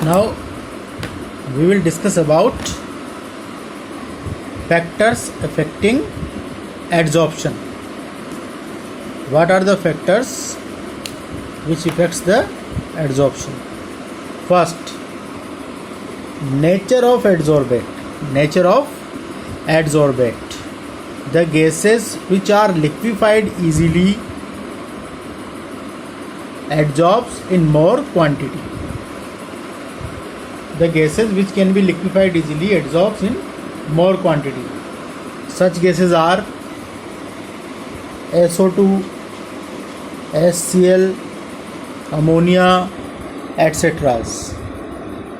Now we will discuss about factors affecting adsorption. What are the factors which affects the adsorption? First, nature of adsorbate. Nature of adsorbate. The gases which are liquefied easily adsorbs in more quantity. The gases which can be liquefied easily adsorbs in more quantity. Such gases are SO2, HCl, ammonia, etc.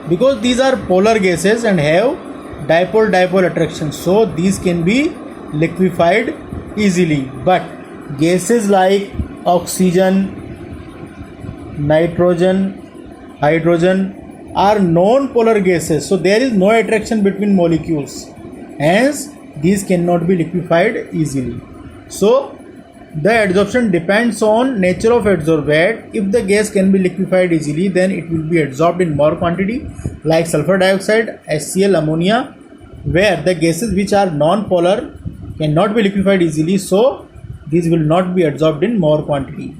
Because these are polar gases and have dipole-dipole attraction, so these can be liquefied easily. But gases like oxygen, nitrogen, hydrogen are non-polar gases, so there is no attraction between molecules, hence these cannot be liquefied easily. So the adsorption depends on nature of adsorbate. If the gas can be liquefied easily, then it will be adsorbed in more quantity, like sulfur dioxide, HCl, ammonia, where the gases which are non-polar cannot be liquefied easily, so these will not be adsorbed in more quantity.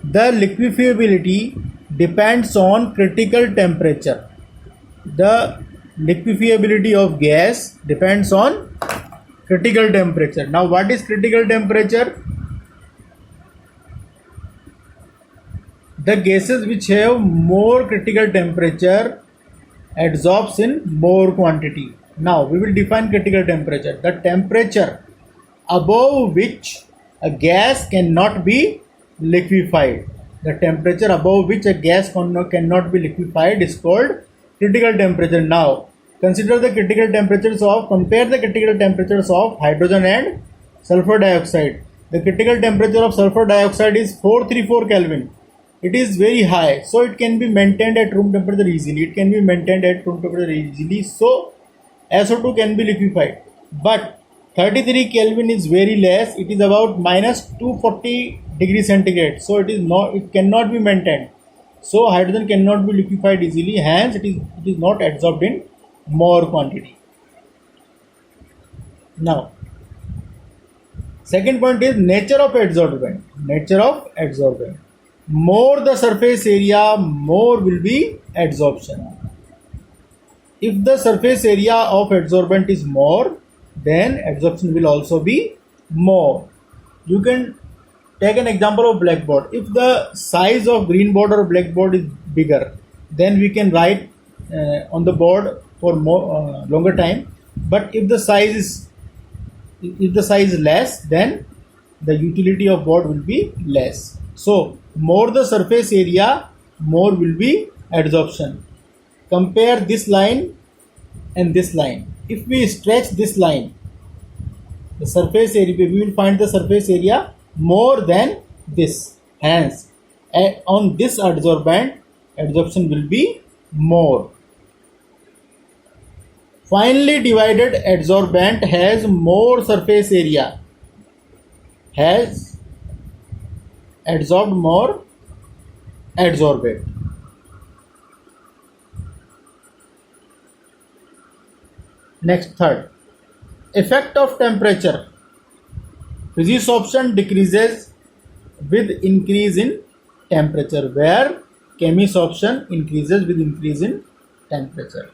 The liquefiability depends on critical temperature. The liquefiability of gas depends on critical temperature. Now, what is critical temperature? The gases which have more critical temperature adsorbs in more quantity. Now, we will define critical temperature. The temperature above which a gas cannot be liquefied. The temperature above which a gas cannot be liquefied is called critical temperature. Now, consider the critical temperatures of, compare the critical temperatures of hydrogen and sulfur dioxide. The critical temperature of sulfur dioxide is 434 Kelvin. It is very high, so it can be maintained at room temperature easily. So SO2 can be liquefied. But 33 Kelvin is very less. It is about minus 240 degrees centigrade. So it cannot be maintained. So hydrogen cannot be liquefied easily. Hence it is not adsorbed in more quantity. Now, second point is nature of adsorbent. Nature of adsorbent. More the surface area, more will be adsorption. If the surface area of adsorbent is more, then adsorption will also be more. You can take an example of blackboard. If the size of green board or blackboard is bigger, then we can write on the board for more longer time. But if the size is less, then the utility of board will be less. So more the surface area, more will be adsorption. Compare this line and this line. If we stretch this line, the surface area, we will find the surface area more than this. Hence, on this adsorbent, adsorption will be more. Finely divided adsorbent has more surface area, has adsorbed more adsorbate. Next, third, effect of temperature. Physisorption decreases with increase in temperature, where chemisorption increases with increase in temperature.